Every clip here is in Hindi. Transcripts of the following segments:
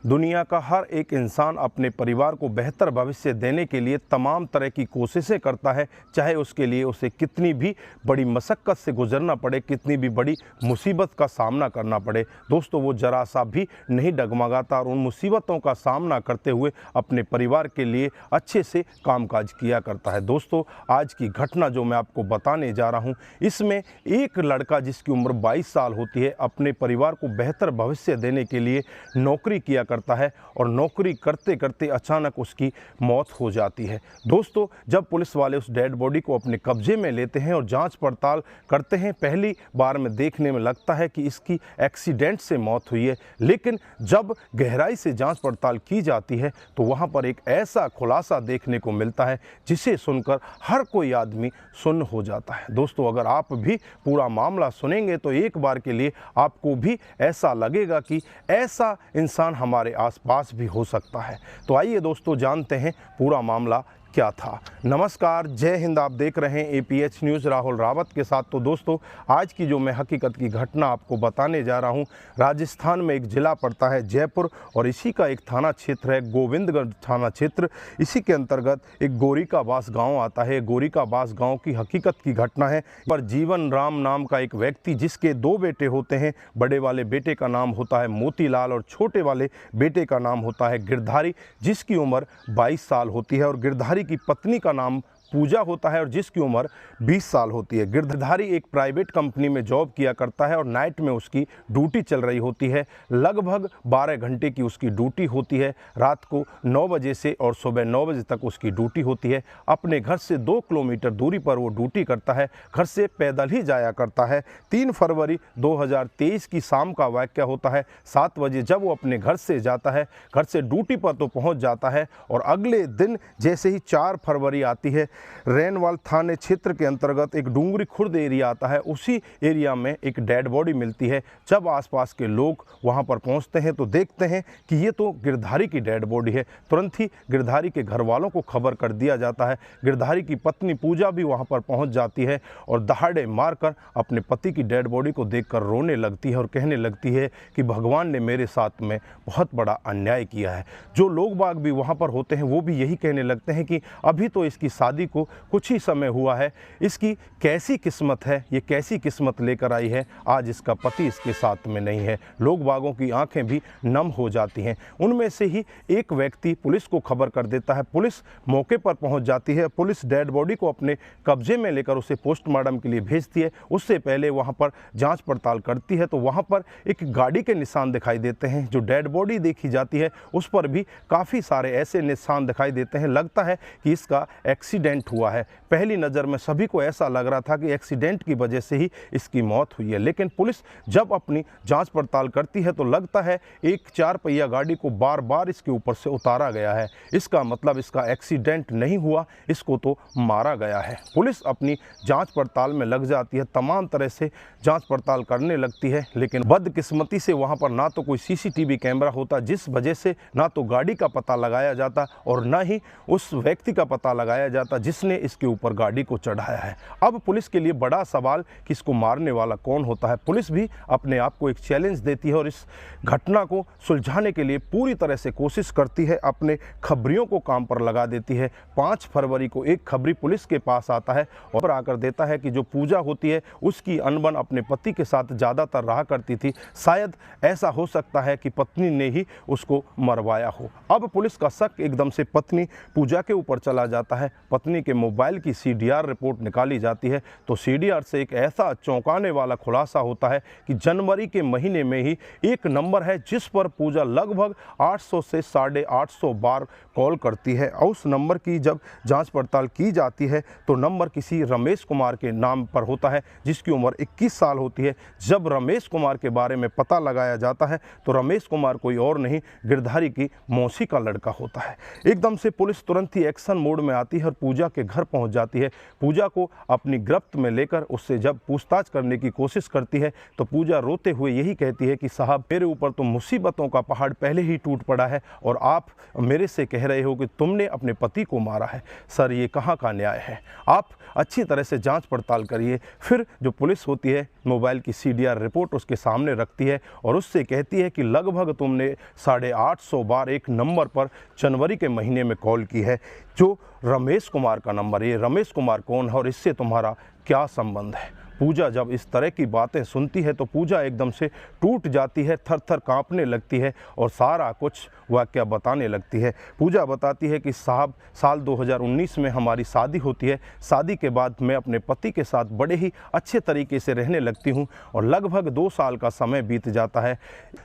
दुनिया का हर एक इंसान अपने परिवार को बेहतर भविष्य देने के लिए तमाम तरह की कोशिशें करता है, चाहे उसके लिए उसे कितनी भी बड़ी मशक्क़त से गुजरना पड़े, कितनी भी बड़ी मुसीबत का सामना करना पड़े। दोस्तों, वो ज़रा सा भी नहीं डगमगाता और उन मुसीबतों का सामना करते हुए अपने परिवार के लिए अच्छे से कामकाज किया करता है। दोस्तों, आज की घटना जो मैं आपको बताने जा रहा हूँ, इसमें एक लड़का जिसकी उम्र 22 साल होती है, अपने परिवार को बेहतर भविष्य देने के लिए नौकरी किया करता है और नौकरी करते करते अचानक उसकी मौत हो जाती है। दोस्तों, जब पुलिस वाले उस डेड बॉडी को अपने कब्जे में लेते हैं और जांच पड़ताल करते हैं, पहली बार में देखने में लगता है कि इसकी एक्सीडेंट से मौत हुई है, लेकिन जब गहराई से जांच पड़ताल की जाती है तो वहां पर एक ऐसा खुलासा देखने को मिलता है जिसे सुनकर हर कोई आदमी सुन्न हो जाता है। दोस्तों, अगर आप भी पूरा मामला सुनेंगे तो एक बार के लिए आपको भी ऐसा लगेगा कि ऐसा इंसान हमारे आसपास भी हो सकता है। तो आइए दोस्तों, जानते हैं पूरा मामला क्या था। नमस्कार, जय हिंद। आप देख रहे हैं APH न्यूज़ राहुल रावत के साथ। तो दोस्तों, आज की जो मैं हकीकत की घटना आपको बताने जा रहा हूं, राजस्थान में एक ज़िला पड़ता है जयपुर और इसी का एक थाना क्षेत्र है गोविंदगढ़ थाना क्षेत्र। इसी के अंतर्गत एक गोरीकाबास गांव आता है। गोरीकाबास गांव की हकीकत की घटना है। पर जीवन राम नाम का एक व्यक्ति, जिसके 2 बेटे होते हैं। बड़े वाले बेटे का नाम होता है मोतीलाल और छोटे वाले बेटे का नाम होता है गिरधारी, जिसकी उम्र 22 साल होती है। और गिरधारी की पत्नी का नाम पूजा होता है और जिसकी उम्र 20 साल होती है। गिरधारी एक प्राइवेट कंपनी में जॉब किया करता है और नाइट में उसकी ड्यूटी चल रही होती है। लगभग 12 घंटे की उसकी ड्यूटी होती है। रात को 9 बजे से और सुबह 9 बजे तक उसकी ड्यूटी होती है। अपने घर से 2 किलोमीटर दूरी पर वो ड्यूटी करता है। घर से पैदल ही जाया करता है। 3 फरवरी 2023 की शाम का वाक़या होता है। 7 बजे जब वो अपने घर से जाता है, घर से ड्यूटी पर तो पहुंच जाता है और अगले दिन जैसे ही 4 फरवरी आती है, रेनवाल थाने क्षेत्र के अंतर्गत एक डूंगरी खुर्द एरिया आता है। उसी एरिया में एक डेड बॉडी मिलती है। जब आसपास के लोग वहां पर पहुंचते हैं तो देखते हैं कि ये तो गिरधारी की डेड बॉडी है। तुरंत ही गिरधारी के घर वालों को खबर कर दिया जाता है। गिरधारी की पत्नी पूजा भी वहां पर पहुंच जाती है और दहाड़े मारकर अपने पति की डेड बॉडी को देखकर रोने लगती है और कहने लगती है कि भगवान ने मेरे साथ में बहुत बड़ा अन्याय किया है। जो लोग बाग भी वहां पर होते हैं वो भी यही कहने लगते हैं कि अभी तो इसकी शादी को कुछ ही समय हुआ है, इसकी कैसी किस्मत है, ये कैसी किस्मत लेकर आई है, आज इसका पति इसके साथ में नहीं है। लोग बागों की आंखें भी नम हो जाती हैं। उनमें से ही एक व्यक्ति पुलिस को खबर कर देता है। पुलिस मौके पर पहुंच जाती है। पुलिस डेड बॉडी को अपने कब्जे में लेकर उसे पोस्टमार्टम के लिए भेजती है। उससे पहले वहां पर जांच पड़ताल करती है तो वहां पर एक गाड़ी के निशान दिखाई देते हैं। जो डेड बॉडी देखी जाती है उस पर भी काफ़ी सारे ऐसे निशान दिखाई देते हैं। लगता है कि इसका एक्सीडेंट हुआ है। पहली नज़र में सभी को ऐसा लग रहा था कि एक्सीडेंट की वजह से ही इसकी मौत हुई है, लेकिन पुलिस जब अपनी जांच पड़ताल करती है तो लगता है एक 4 पहिया गाड़ी को बार बार इसके ऊपर से उतारा गया है। इसका मतलब इसका एक्सीडेंट नहीं हुआ, इसको तो मारा गया है। पुलिस अपनी जांच पड़ताल में लग जाती है, तमाम तरह से जांच पड़ताल करने लगती है, लेकिन बदकिस्मती से वहां पर ना तो कोई CCTV कैमरा होता, जिस वजह से ना तो गाड़ी का पता लगाया जाता और ना ही उस व्यक्ति का पता लगाया जाता जिसने इसके ऊपर गाड़ी को चढ़ाया है। अब पुलिस के लिए बड़ा सवाल कि इसको मारने वाला कौन होता है। पुलिस भी अपने आप को एक चैलेंज देती है और इस घटना को सुलझाने के लिए पूरी तरह से कोशिश करती है। अपने खबरियों को काम पर लगा देती है। 5 फरवरी को एक खबरी पुलिस के पास आता है और आकर देता है कि जो पूजा होती है उसकी अनबन अपने पति के साथ ज़्यादातर रहा करती थी। शायद ऐसा हो सकता है कि पत्नी ने ही उसको मरवाया हो। अब पुलिस का शक एकदम से पत्नी पूजा के ऊपर चला जाता है। पत्नी के मोबाइल की CDR रिपोर्ट निकाली जाती है तो CDR से एक ऐसा चौंकाने वाला खुलासा होता है कि जनवरी के महीने में ही एक नंबर है जिस पर पूजा लगभग 800 से 850 बार कॉल करती है। और उस नंबर की जब जांच पड़ताल की जाती है तो नंबर किसी रमेश कुमार के नाम पर होता है, जिसकी उम्र 21 साल होती है। जब रमेश कुमार के बारे में पता लगाया जाता है तो रमेश कुमार कोई और नहीं, गिरधारी की मौसी का लड़का होता है। एकदम से पुलिस तुरंत ही एक्शन मोड में आती है और पूजा के घर पहुंच जाती है। पूजा को अपनी गिरफ्त में लेकर उससे जब पूछताछ करने की कोशिश करती है तो पूजा रोते हुए यही कहती है कि साहब, मेरे ऊपर तो मुसीबतों का पहाड़ पहले ही टूट पड़ा है और आप मेरे से कह रहे हो कि तुमने अपने पति को मारा है। सर, ये कहाँ का न्याय है? आप अच्छी तरह से जांच पड़ताल करिए। फिर जो पुलिस होती है मोबाइल की CDR रिपोर्ट उसके सामने रखती है और उससे कहती है कि लगभग तुमने 850 बार एक नंबर पर जनवरी के महीने में कॉल की है, जो रमेश कुमार का नंबर। ये रमेश कुमार कौन है और इससे तुम्हारा क्या संबंध है? पूजा जब इस तरह की बातें सुनती है तो पूजा एकदम से टूट जाती है, थर थर काँपने लगती है और सारा कुछ वाकया बताने लगती है। पूजा बताती है कि साहब साल 2019 में हमारी शादी होती है। शादी के बाद मैं अपने पति के साथ बड़े ही अच्छे तरीके से रहने लगती हूँ और लगभग 2 साल का समय बीत जाता है।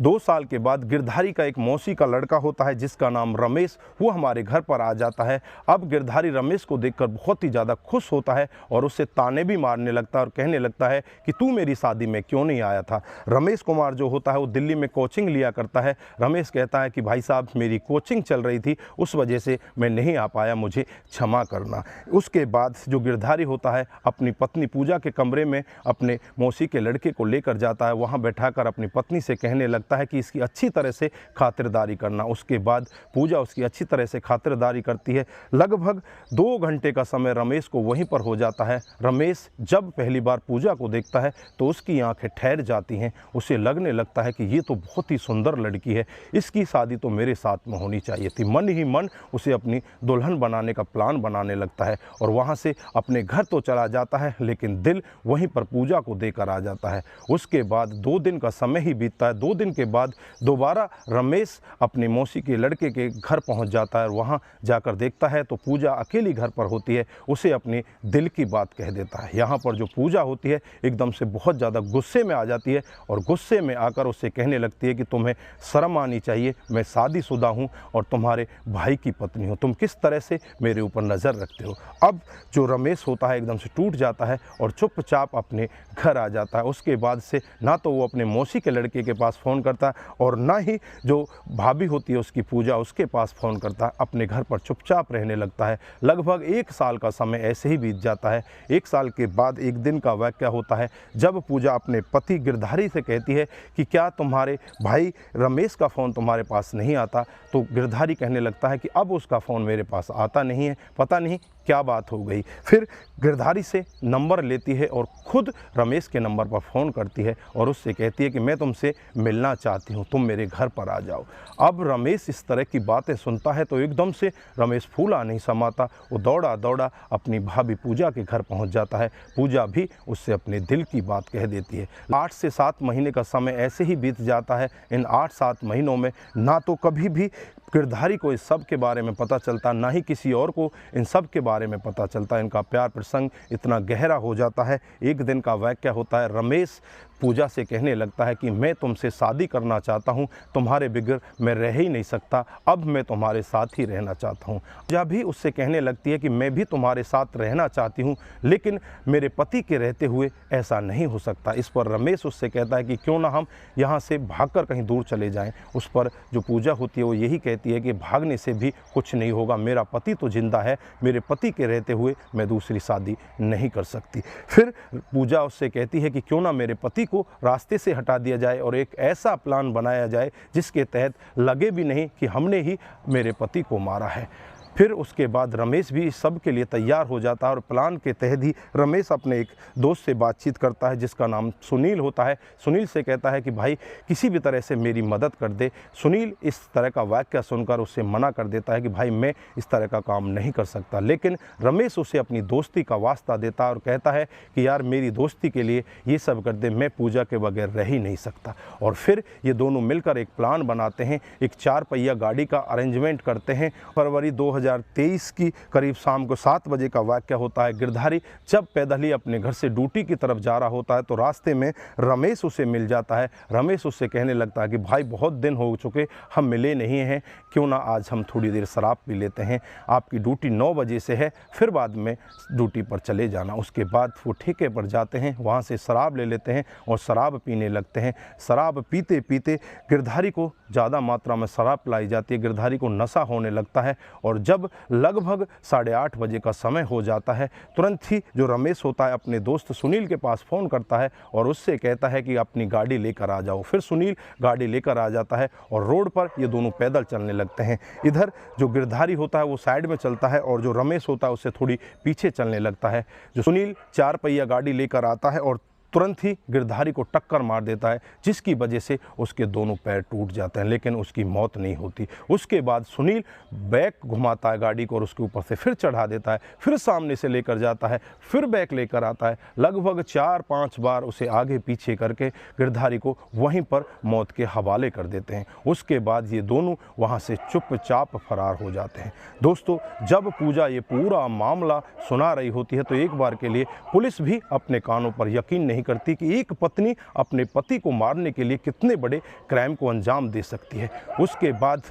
2 साल के बाद गिरधारी का एक मौसी का लड़का होता है जिसका नाम रमेश, वो हमारे घर पर आ जाता है। अब गिरधारी रमेश को देखकर बहुत ही ज़्यादा खुश होता है और उससे ताने भी मारने लगता है और कहने लगता है कि तू मेरी शादी में क्यों नहीं आया था। रमेश कुमार जो होता है वो दिल्ली में कोचिंग लिया करता है। रमेश कहता है कि भाई साहब मेरी कोचिंग चल रही थी, उस वजह से मैं नहीं आ पाया, मुझे क्षमा करना। उसके बाद जो गिरधारी होता है अपनी पत्नी पूजा के कमरे में अपने मौसी के लड़के को लेकर जाता है। वहाँ बैठाकर अपनी पत्नी से कहने लगता है कि इसकी अच्छी तरह से खातिरदारी करना। उसके बाद पूजा उसकी अच्छी तरह से खातिरदारी करती है। लगभग 2 घंटे का समय रमेश को वहीं पर हो जाता है। रमेश जब पहली बार पूजा को देखता है तो उसकी आंखें ठहर जाती हैं। उसे लगने लगता है कि ये तो बहुत ही सुंदर लड़की है, इसकी शादी तो मेरे साथ में होनी चाहिए थी। मन ही मन उसे अपनी दुल्हन बनाने का प्लान बनाने लगता है और वहाँ से अपने घर तो चला जाता है लेकिन दिल वहीं पर पूजा को देकर आ जाता है। उसके बाद 2 दिन का समय ही बीतता है। 2 दिन के बाद दोबारा रमेश अपने मौसी के लड़के के घर पहुँच जाता है और वहाँ जाकर देखता है तो पूजा अकेली घर पर होती है। उसे अपने दिल की बात कह देता है। यहाँ पर जो पूजा होती है एकदम से बहुत ज़्यादा गुस्से में आ जाती है और गुस्से में आकर उससे कहने लगती है कि तुम्हें शर्म आनी चाहिए, मैं शादीशुदा हूँ और तुम्हारे भाई की पत्नी हूँ, तुम किस तरह से मेरे ऊपर नज़र रखते हो। अब जो रमेश होता है एकदम से टूट जाता है और चुपचाप अपने घर आ जाता है। उसके बाद से ना तो वो अपने मौसी के लड़के के पास फ़ोन करता है और ना ही जो भाभी होती है उसकी पूजा उसके पास फ़ोन करता है। अपने घर पर चुपचाप रहने लगता है। लगभग 1 साल का समय ऐसे ही बीत जाता है। 1 साल के बाद एक दिन का वाक़या होता है जब पूजा अपने पति गिरधारी से कहती है कि क्या तुम्हारे भाई रमेश का फ़ोन तुम्हारे पास नहीं आता। तो गिरधारी कहने लगता है कि अब उसका फ़ोन मेरे पास आता नहीं है, पता नहीं क्या बात हो गई। फिर गिरधारी से नंबर लेती है और खुद रमेश के नंबर पर फ़ोन करती है और उससे कहती है कि मैं तुमसे मिलना चाहती हूँ, तुम मेरे घर पर आ जाओ। अब रमेश इस तरह की बातें सुनता है तो एकदम से रमेश फूला नहीं समाता, वो दौड़ा दौड़ा अपनी भाभी पूजा के घर पहुँच जाता है। पूजा भी उससे अपने दिल की बात कह देती है। 8 से 7 महीने का समय ऐसे ही बीत जाता है। इन 8-7 महीनों में ना तो कभी भी गिरधारी को इस सब के बारे में पता चलता, ना ही किसी और को इन सब के बारे में पता चलता। इनका प्यार प्रसंग इतना गहरा हो जाता है। एक दिन का वाक़या होता है, रमेश पूजा से कहने लगता है कि मैं तुमसे शादी करना चाहता हूँ, तुम्हारे बगैर मैं रह ही नहीं सकता, अब मैं तुम्हारे साथ ही रहना चाहता हूँ। पूजा भी उससे कहने लगती है कि मैं भी तुम्हारे साथ रहना चाहती हूँ लेकिन मेरे पति के रहते हुए ऐसा नहीं हो सकता। इस पर रमेश उससे कहता है कि क्यों ना हम यहाँ से भागकर कहीं दूर चले जाएं। उस पर जो पूजा होती है वो यही कहती है कि भागने से भी कुछ नहीं होगा, मेरा पति तो जिंदा है, मेरे पति के रहते हुए मैं दूसरी शादी नहीं कर सकती। फिर पूजा उससे कहती है कि क्यों ना मेरे पति को रास्ते से हटा दिया जाए और एक ऐसा प्लान बनाया जाए जिसके तहत लगे भी नहीं कि हमने ही मेरे पति को मारा है। फिर उसके बाद रमेश भी इस सब के लिए तैयार हो जाता है और प्लान के तहत ही रमेश अपने एक दोस्त से बातचीत करता है जिसका नाम सुनील होता है। सुनील से कहता है कि भाई किसी भी तरह से मेरी मदद कर दे। सुनील इस तरह का वाक्य सुनकर उससे मना कर देता है कि भाई मैं इस तरह का काम नहीं कर सकता, लेकिन रमेश उसे अपनी दोस्ती का वास्ता देता है और कहता है कि यार मेरी दोस्ती के लिए ये सब कर दे, मैं पूजा के बगैर रह ही नहीं सकता। और फिर ये दोनों मिलकर एक प्लान बनाते हैं, एक 4 पहिया गाड़ी का अरेंजमेंट करते हैं। फरवरी 2023 की करीब शाम को 7 बजे का वाक़या होता है। गिरधारी जब पैदल ही अपने घर से ड्यूटी की तरफ जा रहा होता है तो रास्ते में रमेश उसे मिल जाता है। रमेश उससे कहने लगता है कि भाई बहुत दिन हो चुके हम मिले नहीं हैं, क्यों ना आज हम थोड़ी देर शराब पी लेते हैं, आपकी ड्यूटी 9 बजे से है, फिर बाद में ड्यूटी पर चले जाना। उसके बाद वो ठेके पर जाते हैं, वहाँ से शराब ले लेते हैं और शराब पीने लगते हैं। शराब पीते पीते गिरधारी को ज़्यादा मात्रा में शराब पिलाई जाती है, गिरधारी को नशा होने लगता है और जब जब लगभग 8:30 बजे का समय हो जाता है, तुरंत ही जो रमेश होता है अपने दोस्त सुनील के पास फ़ोन करता है और उससे कहता है कि अपनी गाड़ी लेकर आ जाओ। फिर सुनील गाड़ी लेकर आ जाता है और रोड पर ये दोनों पैदल चलने लगते हैं। इधर जो गिरधारी होता है वो साइड में चलता है और जो रमेश होता है उससे थोड़ी पीछे चलने लगता है। जो सुनील 4 पहिया गाड़ी लेकर आता है और तुरंत ही गिरधारी को टक्कर मार देता है, जिसकी वजह से उसके दोनों पैर टूट जाते हैं, लेकिन उसकी मौत नहीं होती। उसके बाद सुनील बैक घुमाता है गाड़ी को और उसके ऊपर से फिर चढ़ा देता है, फिर सामने से लेकर जाता है, फिर बैक लेकर आता है। लगभग 4-5 बार उसे आगे पीछे करके गिरधारी को वहीं पर मौत के हवाले कर देते हैं। उसके बाद ये दोनों वहाँ से चुपचाप फरार हो जाते हैं। दोस्तों, जब पूजा ये पूरा मामला सुना रही होती है तो एक बार के लिए पुलिस भी अपने कानों पर यकीन नहीं करती कि एक पत्नी अपने पति को मारने के लिए कितने बड़े क्राइम को अंजाम दे सकती है। उसके बाद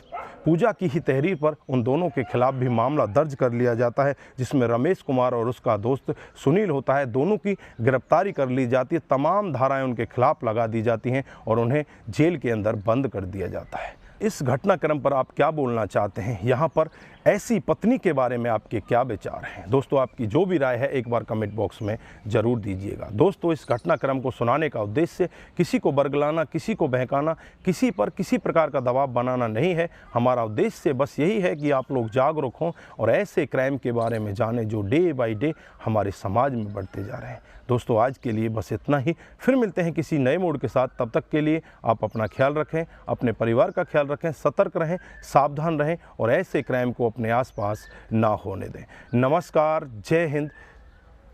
पूजा की ही तहरीर पर उन दोनों के खिलाफ भी मामला दर्ज कर लिया जाता है, जिसमें रमेश कुमार और उसका दोस्त सुनील होता है, दोनों की गिरफ्तारी कर ली जाती है। तमाम धाराएं उनके खिलाफ लगा दी जाती हैं और उन्हें जेल के अंदर बंद कर दिया जाता है। इस घटनाक्रम पर आप क्या बोलना चाहते हैं? यहाँ पर ऐसी पत्नी के बारे में आपके क्या विचार हैं? दोस्तों, आपकी जो भी राय है एक बार कमेंट बॉक्स में ज़रूर दीजिएगा। दोस्तों, इस घटनाक्रम को सुनाने का उद्देश्य किसी को बरगलाना, किसी को बहकाना, किसी पर किसी प्रकार का दबाव बनाना नहीं है। हमारा उद्देश्य बस यही है कि आप लोग जागरूक हों और ऐसे क्राइम के बारे में जानें जो डे बाय डे हमारे समाज में बढ़ते जा रहे हैं। दोस्तों, आज के लिए बस इतना ही। फिर मिलते हैं किसी नए मोड़ के साथ। तब तक के लिए आप अपना ख्याल रखें, अपने परिवार का ख्याल रखें, सतर्क रहें, सावधान रहें और ऐसे क्राइम को अपने आसपास ना होने दें। नमस्कार, जय हिंद,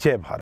जय भारत।